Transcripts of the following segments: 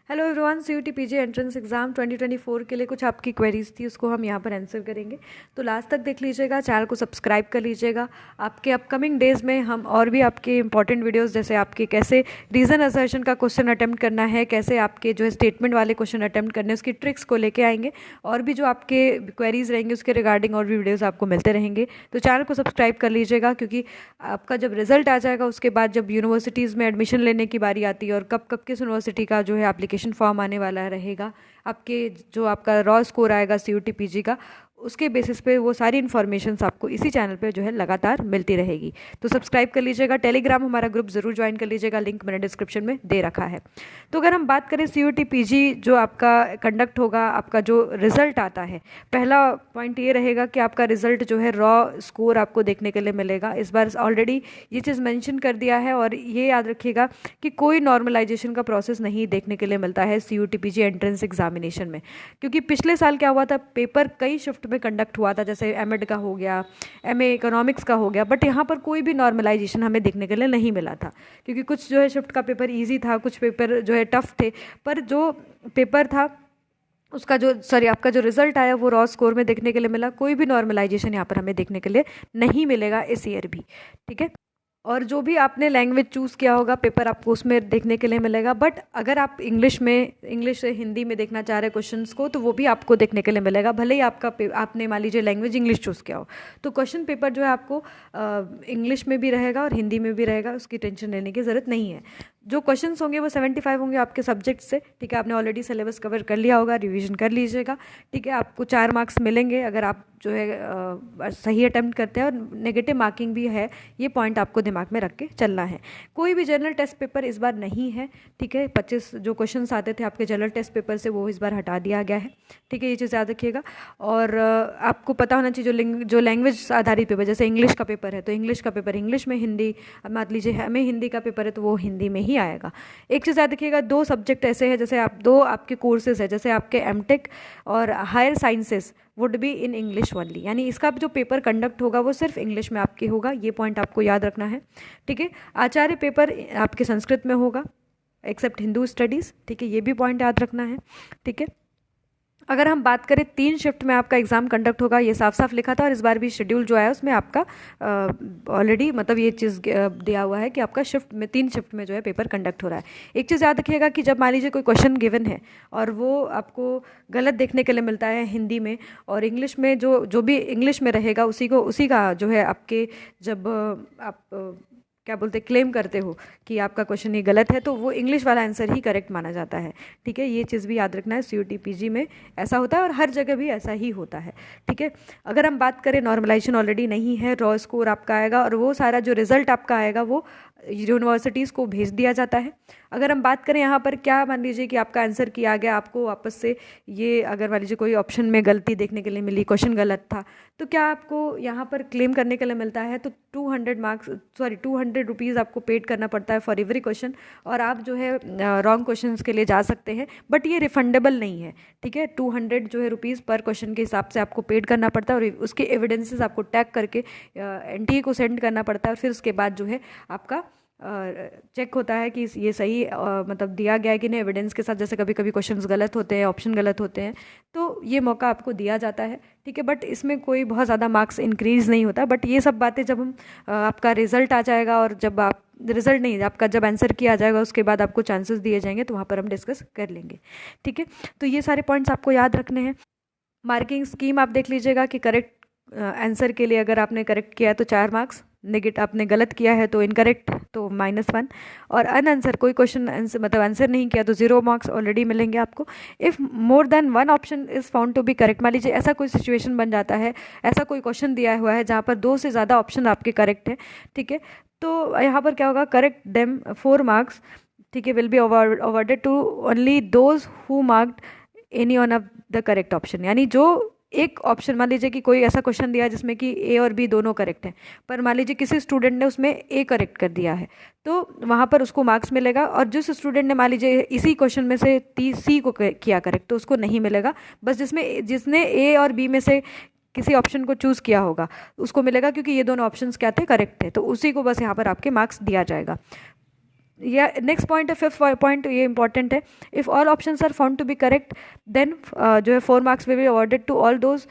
Hello everyone, CUET PG entrance exam 2024 के लिए कुछ आपकी क्वेरीज थी, उसको हम यहाँ पर आंसर करेंगे। तो लास्ट तक देख लीजिएगा, चैनल को सब्सक्राइब कर लीजिएगा। आपके अपकमिंग डेज में हम और भी आपके इंपॉर्टेंट वीडियोस, जैसे आपके कैसे रीजन असर्शन का क्वेश्चन अटेम्प्ट करना है, कैसे आपके जो है स्टेटमेंट वाले क्वेश्चन अटेम्प्ट करने हैं, उसकी ट्रिक्स को लेके आएंगे। और भी जो आपके क्वेरीज रहेंगे उसके रिगार्डिंग और भी वीडियोज़ आपको मिलते रहेंगे। तो चैनल को सब्सक्राइब कर लीजिएगा, क्योंकि आपका जब रिजल्ट आ जाएगा उसके बाद जब यूनिवर्सिटीज़ में एडमिशन लेने की बारी आती है और कब कब किस यूनिवर्सिटी का जो है एप्लीकेशन फॉर्म आने वाला रहेगा, आपके जो आपका रॉ स्कोर आएगा सीयूटी पीजी का, उसके बेसिस पे वो सारी इन्फॉर्मेशंस आपको इसी चैनल पे जो है लगातार मिलती रहेगी। तो सब्सक्राइब कर लीजिएगा, टेलीग्राम हमारा ग्रुप ज़रूर ज्वाइन कर लीजिएगा, लिंक मैंने डिस्क्रिप्शन में दे रखा है। तो अगर हम बात करें सीयूटी पीजी जो आपका कंडक्ट होगा, आपका जो रिज़ल्ट आता है, पहला पॉइंट ये रहेगा कि आपका रिज़ल्ट जो है रॉ स्कोर आपको देखने के लिए मिलेगा। इस बार ऑलरेडी ये चीज़ मेंशन कर दिया है, और ये याद रखिएगा कि कोई नॉर्मलाइजेशन का प्रोसेस नहीं देखने के लिए मिलता है सीयूटी पीजी एंट्रेंस एग्जामिनेशन में। क्योंकि पिछले साल क्या हुआ था, पेपर कई शिफ्ट में कंडक्ट हुआ था, जैसे एमएड का हो गया, एमए इकोनॉमिक्स का हो गया, बट यहाँ पर कोई भी नॉर्मलाइजेशन हमें देखने के लिए नहीं मिला था। क्योंकि कुछ जो है शिफ्ट का पेपर ईजी था, कुछ पेपर जो है टफ थे, पर जो पेपर था उसका जो आपका जो रिजल्ट आया वो रॉ स्कोर में देखने के लिए मिला। कोई भी नॉर्मलाइजेशन यहाँ पर हमें देखने के लिए नहीं मिलेगा इस ईयर भी, ठीक है। और जो भी आपने लैंग्वेज चूज़ किया होगा, पेपर आपको उसमें देखने के लिए मिलेगा। बट अगर आप इंग्लिश से हिंदी में देखना चाह रहे क्वेश्चंस को, तो वो भी आपको देखने के लिए मिलेगा, भले ही आपने मान लीजिए लैंग्वेज इंग्लिश चूज़ किया हो। तो क्वेश्चन पेपर जो है आपको इंग्लिश में भी रहेगा और हिंदी में भी रहेगा, उसकी टेंशन लेने की ज़रूरत नहीं है। जो क्वेश्चंस होंगे वो 75 होंगे आपके सब्जेक्ट से, ठीक है। आपने ऑलरेडी सिलेबस कवर कर लिया होगा, रिवीजन कर लीजिएगा, ठीक है। आपको 4 मार्क्स मिलेंगे अगर आप जो है सही अटेम्प्ट करते हैं, और नेगेटिव मार्किंग भी है, ये पॉइंट आपको दिमाग में रख के चलना है। कोई भी जनरल टेस्ट पेपर इस बार नहीं है, ठीक है। 25 जो क्वेश्चंस आते थे आपके जनरल टेस्ट पेपर से, वो इस बार हटा दिया गया है, ठीक है। ये चीज़ याद रखिएगा। और आपको पता होना चाहिए जो लैंग्वेज आधारित पेपर, जैसे इंग्लिश का पेपर है तो इंग्लिश का पेपर इंग्लिश में, हिंदी मान लीजिए हमें हिंदी का पेपर है तो वो हिंदी में ही आएगा। एक चीज़ याद रखिएगा, 2 सब्जेक्ट ऐसे हैं, जैसे दो आपके कोर्सेज है, जैसे आपके एमटेक और higher sciences would be in English only, यानी इसका जो पेपर कंडक्ट होगा वो सिर्फ इंग्लिश में आपके होगा। ये पॉइंट आपको याद रखना है, ठीक है। आचार्य पेपर आपके संस्कृत में होगा, एक्सेप्ट हिंदू स्टडीज़, ठीक है। ये भी पॉइंट याद रखना है, ठीक है। अगर हम बात करें 3 शिफ्ट में आपका एग्ज़ाम कंडक्ट होगा, ये साफ साफ लिखा था, और इस बार भी शेड्यूल जो आया उसमें आपका ऑलरेडी मतलब ये चीज़ दिया हुआ है कि आपका 3 शिफ्ट में जो है पेपर कंडक्ट हो रहा है। एक चीज़ याद रखिएगा कि जब मान लीजिए कोई क्वेश्चन गिवन है और वो आपको गलत देखने के लिए मिलता है हिंदी में, और इंग्लिश में जो भी इंग्लिश में रहेगा उसी का जो है आपके जब आप क्या बोलते क्लेम करते हो कि आपका क्वेश्चन ये गलत है, तो वो इंग्लिश वाला आंसर ही करेक्ट माना जाता है, ठीक है। ये चीज़ भी याद रखना है, सीयूटी पीजी में ऐसा होता है और हर जगह भी ऐसा ही होता है, ठीक है। अगर हम बात करें, नॉर्मलाइजेशन ऑलरेडी नहीं है, रॉ स्कोर आपका आएगा और वो सारा जो रिजल्ट आपका आएगा वो यूनिवर्सिटीज़ को भेज दिया जाता है। अगर हम बात करें यहाँ पर, क्या मान लीजिए कि आपका आंसर किया गया, आपको वापस से ये अगर मान लीजिए कोई ऑप्शन में गलती देखने के लिए मिली, क्वेश्चन गलत था, तो क्या आपको यहाँ पर क्लेम करने के लिए मिलता है, तो 200 रुपीज़ आपको पेड करना पड़ता है फॉर एवरी क्वेश्चन, और आप जो है रॉन्ग क्वेश्चन के लिए जा सकते हैं, बट ये रिफंडेबल नहीं है, ठीक है। 200 जो है रुपीज़ पर क्वेश्चन के हिसाब से आपको पेड करना पड़ता है, और उसके एविडेंसेस आपको टैग करके एनटीए को सेंड करना पड़ता है, और फिर उसके बाद जो है आपका चेक होता है कि ये सही मतलब दिया गया है कि नहीं एविडेंस के साथ। जैसे कभी कभी क्वेश्चंस गलत होते हैं, ऑप्शन गलत होते हैं, तो ये मौका आपको दिया जाता है, ठीक है। बट इसमें कोई बहुत ज़्यादा मार्क्स इंक्रीज़ नहीं होता। बट ये सब बातें जब हम आपका रिजल्ट आ जाएगा, और जब आप रिजल्ट नहीं, आपका जब आंसर किया जाएगा उसके बाद आपको चांसेस दिए जाएंगे, तो वहाँ पर हम डिस्कस कर लेंगे, ठीक है। तो ये सारे पॉइंट्स आपको याद रखने हैं। मार्किंग स्कीम आप देख लीजिएगा कि करेक्ट आंसर के लिए अगर आपने करेक्ट किया है तो 4 मार्क्स, नेगेटिव आपने गलत किया है तो इनकरेक्ट तो -1, और अनआंसर कोई क्वेश्चन आंसर मतलब आंसर नहीं किया तो 0 मार्क्स ऑलरेडी मिलेंगे आपको। If more than 1 option is found to be correct, मान लीजिए ऐसा कोई सिचुएशन बन जाता है, ऐसा कोई क्वेश्चन दिया हुआ है जहाँ पर 2 से ज़्यादा ऑप्शन आपके करेक्ट है, ठीक है, तो यहाँ पर क्या होगा, करेक्ट देम 4 मार्क्स, ठीक है, will be awarded to only those who marked any one of the correct option. यानी जो एक ऑप्शन, मान लीजिए कि कोई ऐसा क्वेश्चन दिया है जिसमें कि ए और बी दोनों करेक्ट हैं, पर मान लीजिए किसी स्टूडेंट ने उसमें ए करेक्ट कर दिया है, तो वहाँ पर उसको मार्क्स मिलेगा। और जिस स्टूडेंट ने मान लीजिए इसी क्वेश्चन में से सी को किया करेक्ट, तो उसको नहीं मिलेगा। बस जिसने ए और बी में से किसी ऑप्शन को चूज़ किया होगा उसको मिलेगा, क्योंकि ये दोनों ऑप्शंस क्या थे, करेक्ट थे, तो उसी को बस यहाँ पर आपके मार्क्स दिया जाएगा। या नेक्स्ट पॉइंट है, फिफ्थ पॉइंट, ये इंपॉर्टेंट है। If all options are found to be correct then जो है 4 marks will be awarded to all those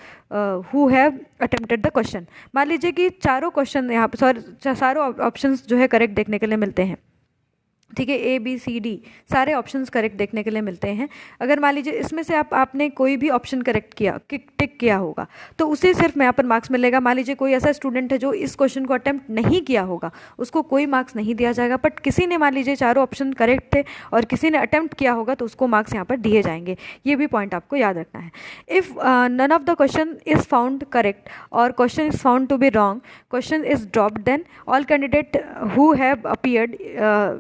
who have attempted the question. मान लीजिए कि चारों क्वेश्चन यहाँ पर सारों ऑप्शंस जो है करेक्ट देखने के लिए मिलते हैं, ठीक है, ए बी सी डी सारे ऑप्शंस करेक्ट देखने के लिए मिलते हैं। अगर मान लीजिए इसमें से आपने कोई भी ऑप्शन करेक्ट किया, टिक किया होगा, तो उसे सिर्फ यहाँ पर मार्क्स मिलेगा। मान लीजिए कोई ऐसा स्टूडेंट है जो इस क्वेश्चन को अटेम्प्ट नहीं किया होगा, उसको कोई मार्क्स नहीं दिया जाएगा। बट किसी ने मान लीजिए चारों ऑप्शन करेक्ट थे और किसी ने अटेम्प्ट किया होगा तो उसको मार्क्स यहाँ पर दिए जाएंगे। ये भी पॉइंट आपको याद रखना है। If none of the question is found correct और question is found to be wrong, question is dropped, then all candidate who have appeared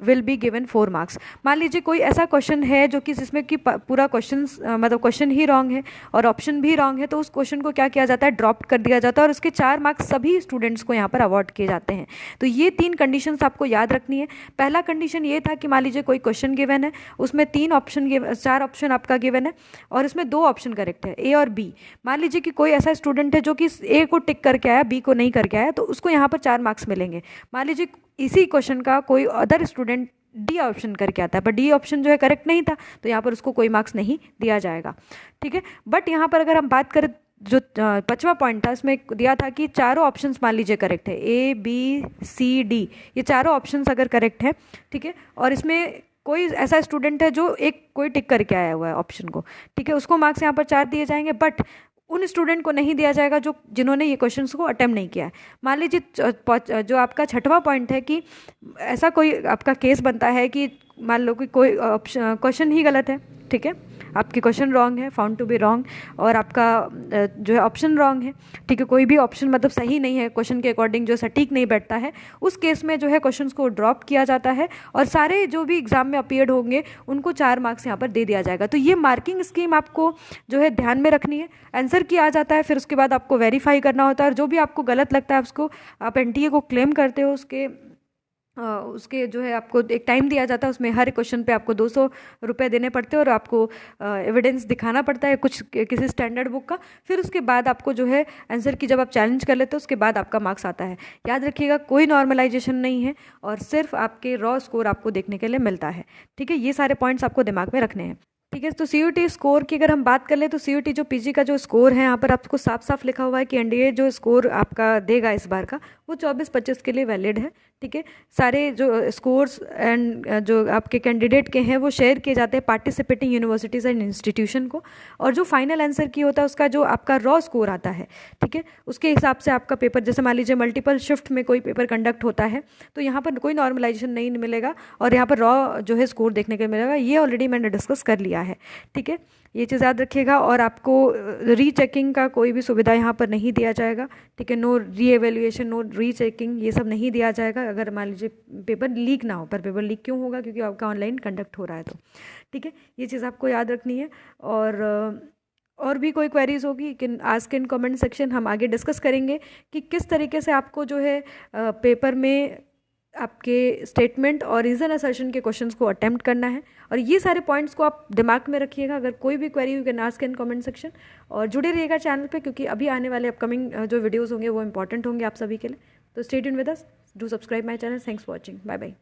will be given 4 marks. मान लीजिए कोई ऐसा क्वेश्चन है जो कि जिसमें कि पूरा क्वेश्चन मतलब क्वेश्चन ही रॉन्ग है और ऑप्शन भी रॉन्ग है, तो उस क्वेश्चन को क्या किया जाता है, ड्रॉप कर दिया जाता है और उसके 4 मार्क्स सभी स्टूडेंट्स को यहाँ पर अवॉर्ड किए जाते हैं। तो ये 3 कंडीशंस आपको याद रखनी है। पहला कंडीशन ये था कि मान लीजिए कोई क्वेश्चन गिवन है, उसमें 4 ऑप्शन आपका गिवन है और इसमें 2 ऑप्शन करेक्ट है, ए और बी। मान लीजिए कि कोई ऐसा स्टूडेंट है जो कि ए को टिक करके आया, बी को नहीं करके आया, तो उसको यहाँ पर 4 मार्क्स मिलेंगे। मान लीजिए इसी क्वेश्चन का कोई अदर स्टूडेंट डी ऑप्शन करके आता है पर डी ऑप्शन जो है करेक्ट नहीं था, तो यहाँ पर उसको कोई मार्क्स नहीं दिया जाएगा, ठीक है। बट यहाँ पर अगर हम बात करें, जो 5वां पॉइंट था इसमें दिया था कि चारों ऑप्शंस मान लीजिए करेक्ट है, ए बी सी डी, ये चारों ऑप्शंस अगर करेक्ट है, ठीक है, और इसमें कोई ऐसा स्टूडेंट है जो कोई टिक करके आया हुआ है ऑप्शन को, ठीक है, उसको मार्क्स यहाँ पर 4 दिए जाएंगे। बट उन स्टूडेंट को नहीं दिया जाएगा जिन्होंने ये क्वेश्चंस को अटेम्प्ट नहीं किया है। मान लीजिए जो आपका 6वां पॉइंट है कि ऐसा कोई आपका केस बनता है कि मान लो कि कोई क्वेश्चन ही गलत है, ठीक है, आपकी क्वेश्चन रॉन्ग है, फाउंड टू बी रॉन्ग, और आपका जो है ऑप्शन रॉन्ग है, ठीक है, कोई भी ऑप्शन मतलब सही नहीं है, क्वेश्चन के अकॉर्डिंग जो सटीक नहीं बैठता है, उस केस में जो है क्वेश्चंस को ड्रॉप किया जाता है और सारे जो भी एग्जाम में अपीयर्ड होंगे उनको 4 मार्क्स यहाँ पर दे दिया जाएगा। तो ये मार्किंग स्कीम आपको जो है ध्यान में रखनी है। आंसर किया जाता है, फिर उसके बाद आपको वेरीफाई करना होता है और जो भी आपको गलत लगता है उसको आप एनटीए को क्लेम करते हो, उसके जो है आपको एक टाइम दिया जाता है, उसमें हर क्वेश्चन पे आपको 200 रुपये देने पड़ते हैं और आपको एविडेंस दिखाना पड़ता है कुछ किसी स्टैंडर्ड बुक का। फिर उसके बाद आपको जो है आंसर की जब आप चैलेंज कर लेते हो उसके बाद आपका मार्क्स आता है। याद रखिएगा कोई नॉर्मलाइजेशन नहीं है और सिर्फ आपके रॉ स्कोर आपको देखने के लिए मिलता है, ठीक है। ये सारे पॉइंट्स आपको दिमाग में रखने हैं, ठीक है। तो सीयूटी स्कोर की अगर हम बात कर ले तो सीयूटी जो पीजी का जो स्कोर है यहाँ पर आपको साफ साफ लिखा हुआ है कि एनडीए जो स्कोर आपका देगा इस बार का वो 24-25 के लिए वैलिड है, ठीक है। सारे जो स्कोर्स एंड जो आपके कैंडिडेट के हैं वो शेयर किए जाते हैं पार्टिसिपेटिंग यूनिवर्सिटीज़ एंड इंस्टीट्यूशन को, और जो फाइनल आंसर की होता है उसका जो आपका रॉ स्कोर आता है, ठीक है, उसके हिसाब से आपका पेपर, जैसे मान लीजिए मल्टीपल शिफ्ट में कोई पेपर कंडक्ट होता है तो यहाँ पर कोई नॉर्मलाइजेशन नहीं मिलेगा और यहाँ पर रॉ जो है स्कोर देखने को मिलेगा। ये ऑलरेडी मैंने डिस्कस कर लिया है, ठीक है, ये चीज़ याद रखिएगा। और आपको रीचेकिंग का कोई भी सुविधा यहाँ पर नहीं दिया जाएगा, ठीक है, नो री एवेल्युएशन, नो रीचेकिंग, ये सब नहीं दिया जाएगा अगर मान लीजिए पेपर लीक ना हो। पर पेपर लीक क्यों होगा, क्योंकि आपका ऑनलाइन कंडक्ट हो रहा है, तो ठीक है, ये चीज़ आपको याद रखनी है। और भी कोई क्वेरीज होगी कि आस्क इन कमेंट सेक्शन, हम आगे डिस्कस करेंगे कि किस तरीके से आपको जो है पेपर में आपके स्टेटमेंट और रीज़न असर्शन के क्वेश्चंस को अटेम्प्ट करना है। और ये सारे पॉइंट्स को आप दिमाग में रखिएगा। अगर कोई भी query you can ask in comment section, और जुड़े रहिएगा चैनल पे क्योंकि अभी आने वाले अपकमिंग जो वीडियोस होंगे वो इंपॉर्टेंट होंगे आप सभी के लिए। तो stay tuned with us, do subscribe my channel. Thanks for watching, bye bye.